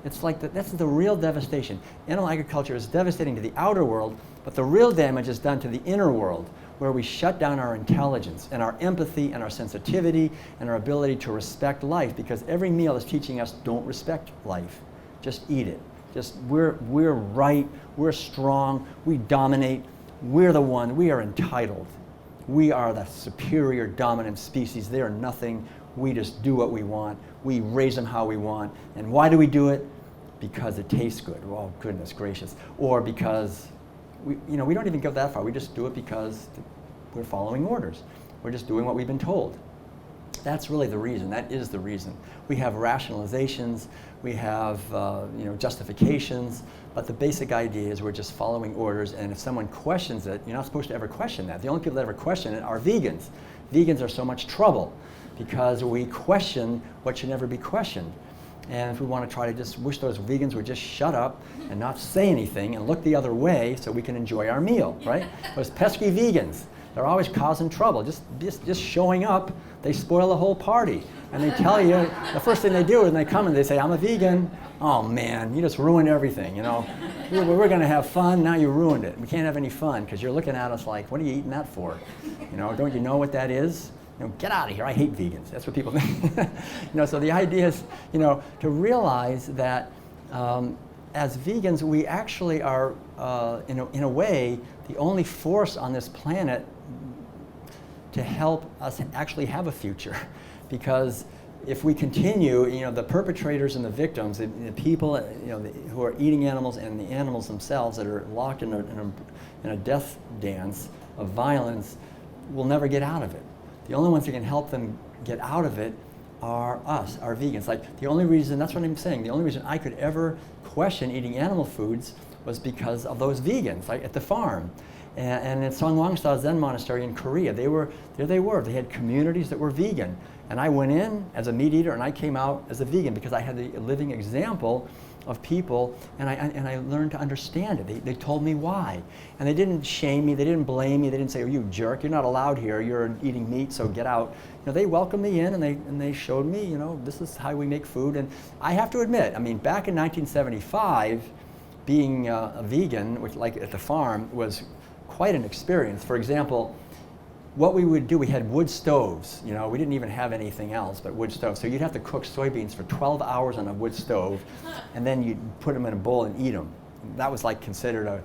[SPEAKER 1] It's like that's the real devastation. Animal agriculture is devastating to the outer world, but the real damage is done to the inner world, where we shut down our intelligence and our empathy and our sensitivity and our ability to respect life, because every meal is teaching us don't respect life. Just eat it. We're right, we're strong, we dominate, we're the one, we are entitled. We are the superior dominant species. They are nothing. We just do what we want. We raise them how we want. And why do we do it? Because it tastes good. Oh, goodness gracious. Or because we don't even go that far. We just do it because we're following orders. We're just doing what we've been told. That's really the reason. That is the reason. We have rationalizations. We have justifications. But the basic idea is we're just following orders, and if someone questions it, you're not supposed to ever question that. The only people that ever question it are vegans. Vegans are so much trouble because we question what should never be questioned. And if we want to try to just wish those vegans would just shut up and not say anything and look the other way so we can enjoy our meal, right? Those pesky vegans, they're always causing trouble. Just showing up, they spoil the whole party. And they tell you, the first thing they do is they come and they say, I'm a vegan. Oh man, you just ruined everything, We're going to have fun, now you ruined it. We can't have any fun because you're looking at us like, what are you eating that for? Don't you know what that is? Get out of here, I hate vegans. That's what people think. So the idea is, to realize that as vegans, we actually are, in a way, the only force on this planet to help us actually have a future. Because if we continue, the perpetrators and the victims, the people who are eating animals and the animals themselves that are locked in a death dance of violence will never get out of it. The only ones who can help them get out of it are us, our vegans. Like the only reason, that's what I'm saying, the only reason I could ever question eating animal foods was because of those vegans, like at the farm. And in Songwangsa Zen Monastery in Korea, they had communities that were vegan. And I went in as a meat eater and I came out as a vegan because I had the living example of people, and I learned to understand it. They told me why. And they didn't shame me, they didn't blame me, they didn't say, oh, you jerk, you're not allowed here, you're eating meat, so get out. They welcomed me in and they showed me, this is how we make food. And I have to admit, back in 1975, being a vegan, which like at the farm, was quite an experience. For example, what we would do, we had wood stoves. We didn't even have anything else but wood stoves. So you'd have to cook soybeans for 12 hours on a wood stove, and then you'd put them in a bowl and eat them. That was like considered a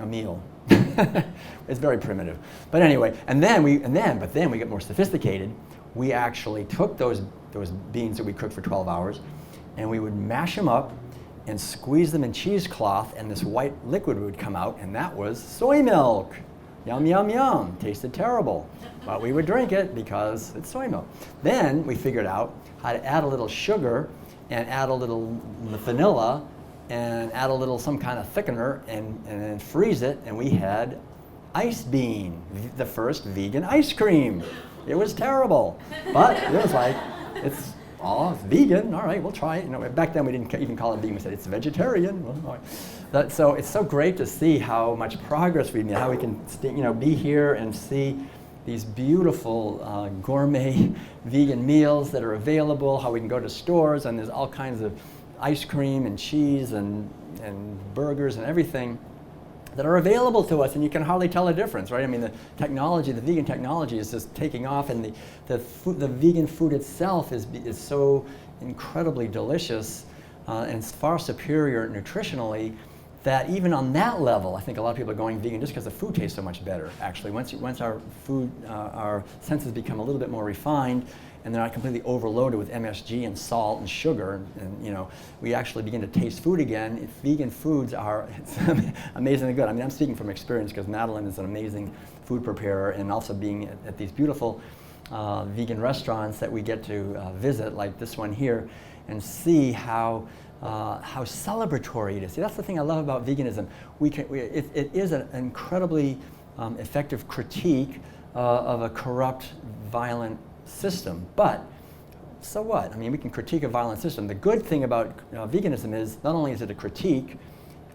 [SPEAKER 1] meal. It's very primitive. But anyway, but then we got more sophisticated. We actually took those beans that we cooked for 12 hours, and we would mash them up and squeeze them in cheesecloth, and this white liquid would come out, and that was soy milk. Yum, yum, yum. Tasted terrible. But we would drink it because it's soy milk. Then we figured out how to add a little sugar and add a little vanilla and add a little some kind of thickener and then freeze it, and we had ice bean, the first vegan ice cream. It was terrible, but it was like, it's vegan, all right, we'll try it. Back then we didn't even call it vegan, we said it's vegetarian. Well, all right. So it's so great to see how much progress we've made, how we can be here and see these beautiful gourmet vegan meals that are available, how we can go to stores and there's all kinds of ice cream and cheese and burgers and everything that are available to us, and you can hardly tell a difference, right? The technology, the vegan technology is just taking off, and the vegan food itself is so incredibly delicious and far superior nutritionally that even on that level, I think a lot of people are going vegan just because the food tastes so much better, actually. Once our food, our senses become a little bit more refined, and they're not completely overloaded with MSG and salt and sugar, and we actually begin to taste food again. Vegan foods are amazingly good. I'm speaking from experience because Madeline is an amazing food preparer and also being at these beautiful vegan restaurants that we get to visit, like this one here, and see how celebratory it is. See, that's the thing I love about veganism. It is an incredibly effective critique of a corrupt, violent system. But so what? I mean, we can critique a violent system. The good thing about veganism is not only is it a critique,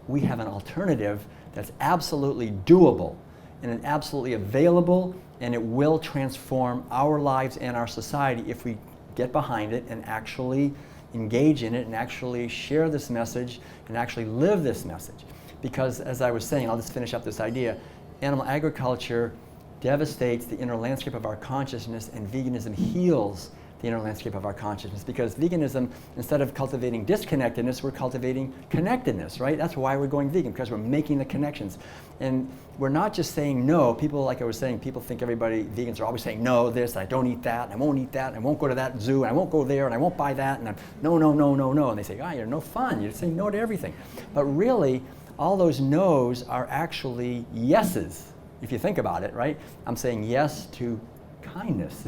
[SPEAKER 1] we have an alternative that's absolutely doable and absolutely available, and it will transform our lives and our society if we get behind it and actually engage in it and actually share this message and actually live this message. Because as I was saying, I'll just finish up this idea, animal agriculture devastates the inner landscape of our consciousness, and veganism heals the inner landscape of our consciousness. Because veganism, instead of cultivating disconnectedness, we're cultivating connectedness, right? That's why we're going vegan, because we're making the connections. And we're not just saying no. People, like I was saying, people think vegans are always saying no, this, I don't eat that, I won't eat that, I won't go to that zoo, and I won't go there, and I won't buy that, and I'm no, no, no, no, no. And they say, you're no fun, you're saying no to everything. But really, all those no's are actually yeses, if you think about it, right? I'm saying yes to kindness,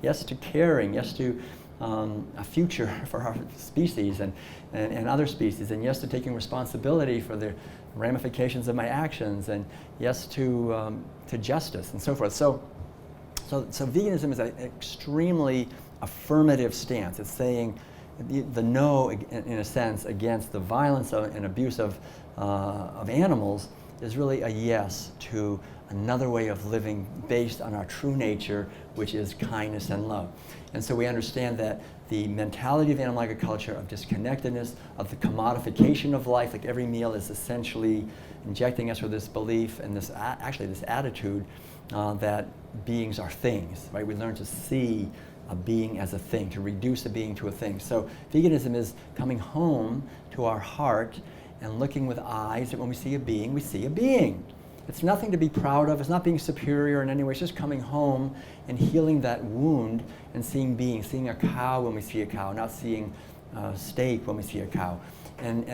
[SPEAKER 1] yes to caring, yes to a future for our species and other species, and yes to taking responsibility for the ramifications of my actions, and yes to justice and so forth. So veganism is an extremely affirmative stance. It's saying the no, in a sense, against the violence and abuse of animals is really a yes to another way of living based on our true nature, which is kindness and love. And so we understand that the mentality of animal agriculture, of disconnectedness, of the commodification of life, like every meal is essentially injecting us with this belief and this attitude that beings are things, right? We learn to see a being as a thing, to reduce a being to a thing. So veganism is coming home to our heart and looking with eyes that when we see a being, we see a being. It's nothing to be proud of. It's not being superior in any way. It's just coming home and healing that wound and seeing beings, seeing a cow when we see a cow, not seeing steak when we see a cow. And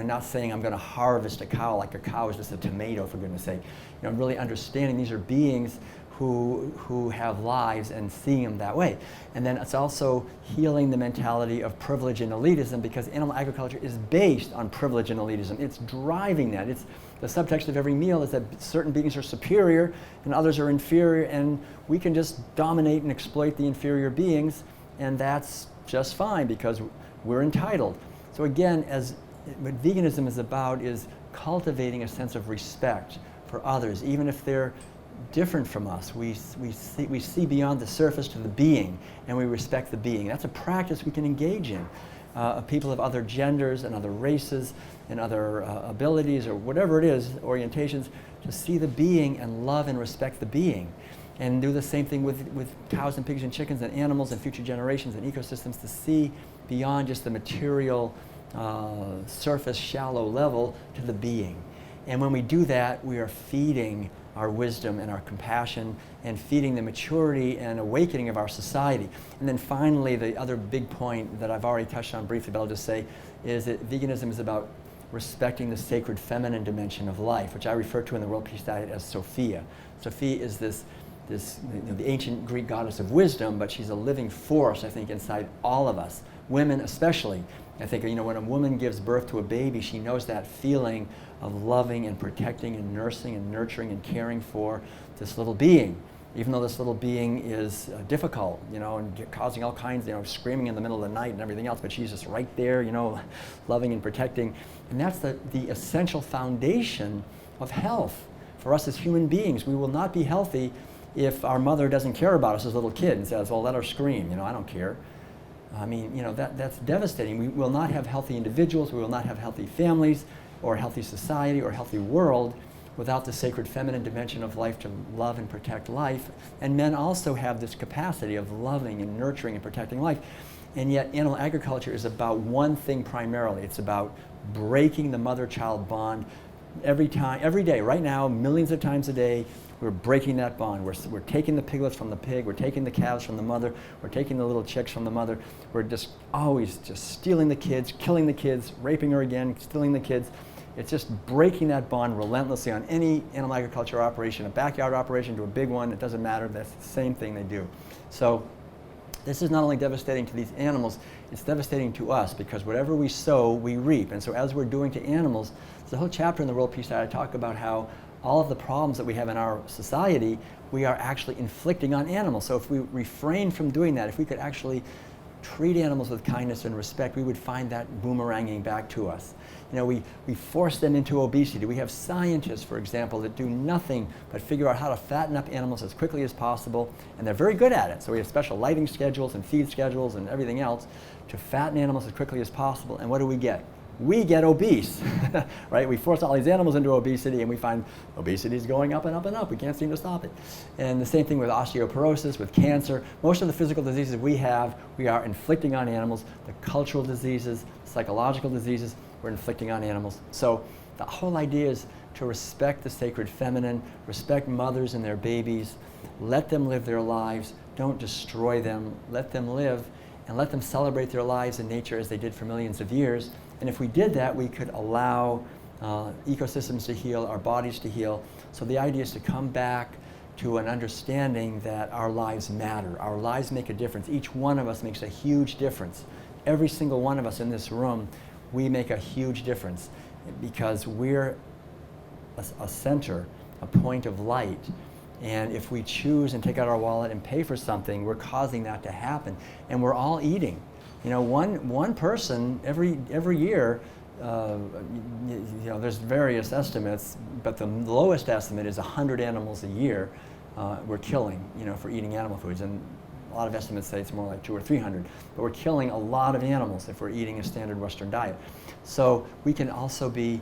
[SPEAKER 1] not saying I'm going to harvest a cow like a cow is just a tomato, for goodness sake. Really understanding these are beings who have lives and seeing them that way. And then it's also healing the mentality of privilege and elitism, because animal agriculture is based on privilege and elitism. It's driving that. It's the subtext of every meal is that certain beings are superior and others are inferior, and we can just dominate and exploit the inferior beings, and that's just fine because we're entitled. So again, what veganism is about is cultivating a sense of respect for others, even if they're different from us. We see beyond the surface to the being, and we respect the being. That's a practice we can engage in. People of other genders and other races and other abilities or whatever it is, orientations, to see the being and love and respect the being. And do the same thing with cows and pigs and chickens and animals and future generations and ecosystems, to see beyond just the material surface, shallow level to the being. And when we do that, we are feeding our wisdom and our compassion and feeding the maturity and awakening of our society. And then finally, the other big point that I've already touched on briefly, but I'll just say, is that veganism is about respecting the sacred feminine dimension of life, which I refer to in the World Peace Diet as Sophia. Sophia is the ancient Greek goddess of wisdom, but she's a living force, I think, inside all of us, women especially. I think, when a woman gives birth to a baby, she knows that feeling of loving and protecting and nursing and nurturing and caring for this little being, even though this little being is difficult, and causing all kinds, screaming in the middle of the night and everything else, but she's just right there, loving and protecting. And that's the essential foundation of health. For us as human beings, we will not be healthy if our mother doesn't care about us as a little kid and says, well, let her scream, I don't care. I mean, that's devastating. We will not have healthy individuals, we will not have healthy families, or a healthy society, or a healthy world without the sacred feminine dimension of life to love and protect life. And men also have this capacity of loving and nurturing and protecting life. And yet animal agriculture is about one thing primarily. It's about breaking the mother-child bond every day. Right now, millions of times a day, we're breaking that bond. We're taking the piglets from the pig, we're taking the calves from the mother, we're taking the little chicks from the mother. We're just always just stealing the kids, killing the kids, raping her again, stealing the kids. It's just breaking that bond relentlessly on any animal agriculture operation, a backyard operation to a big one, it doesn't matter, that's the same thing they do. So this is not only devastating to these animals, it's devastating to us, because whatever we sow, we reap. And so as we're doing to animals, there's a whole chapter in the World Peace Diet I talk about how all of the problems that we have in our society, we are actually inflicting on animals. So if we refrain from doing that, if we could actually treat animals with kindness and respect, we would find that boomeranging back to us. You know, we force them into obesity. We have scientists, for example, that do nothing but figure out how to fatten up animals as quickly as possible, and they're very good at it. So we have special lighting schedules and feed schedules and everything else to fatten animals as quickly as possible, and what do we get? We get obese, right? We force all these animals into obesity, and we find obesity is going up and up and up. We can't seem to stop it. And the same thing with osteoporosis, with cancer. Most of the physical diseases we have, we are inflicting on animals. The cultural diseases, psychological diseases, we're inflicting on animals. So the whole idea is to respect the sacred feminine, respect mothers and their babies, let them live their lives, don't destroy them, let them live, and let them celebrate their lives in nature as they did for millions of years. And if we did that, we could allow ecosystems to heal, our bodies to heal. So the idea is to come back to an understanding that our lives matter. Our lives make a difference. Each one of us makes a huge difference. Every single one of us in this room, we make a huge difference because we're a center, a point of light. And if we choose and take out our wallet and pay for something, we're causing that to happen. And we're all eating. You know, one person every year, you know, there's various estimates, but the lowest estimate is 100 animals a year we're killing, you know, for eating animal foods. And a lot of estimates say it's more like 200 or 300. But we're killing a lot of animals if we're eating a standard Western diet. So we can also be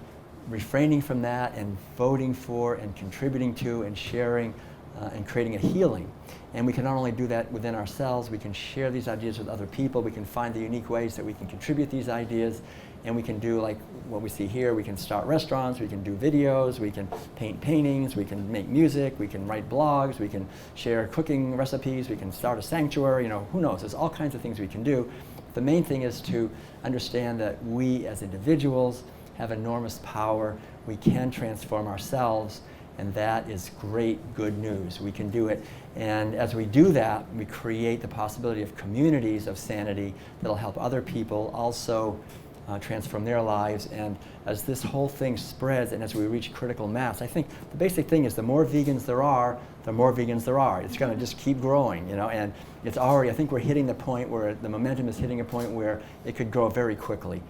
[SPEAKER 1] refraining from that and voting for and contributing to and sharing and creating a healing. And we can not only do that within ourselves, we can share these ideas with other people, we can find the unique ways that we can contribute these ideas, and we can do like what we see here, we can start restaurants, we can do videos, we can paint paintings, we can make music, we can write blogs, we can share cooking recipes, we can start a sanctuary, you know, who knows, there's all kinds of things we can do. The main thing is to understand that we as individuals have enormous power, we can transform ourselves, and that is great, good news. We can do it. And as we do that, we create the possibility of communities of sanity that'll help other people also transform their lives. And as this whole thing spreads and as we reach critical mass, I think the basic thing is the more vegans there are, the more vegans there are. It's going to just keep growing, you know, and it's already, I think we're hitting the point where the momentum is hitting a point where it could grow very quickly.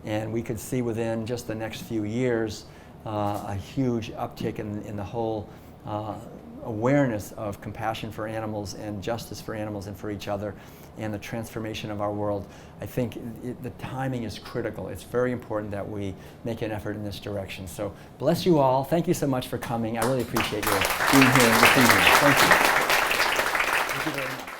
[SPEAKER 1] And we could see within just the next few years a huge uptick in the whole awareness of compassion for animals and justice for animals and for each other and the transformation of our world. I think the timing is critical. It's very important that we make an effort in this direction. So bless you all. Thank you so much for coming. I really appreciate you being here this evening. Thank you. Thank you very much.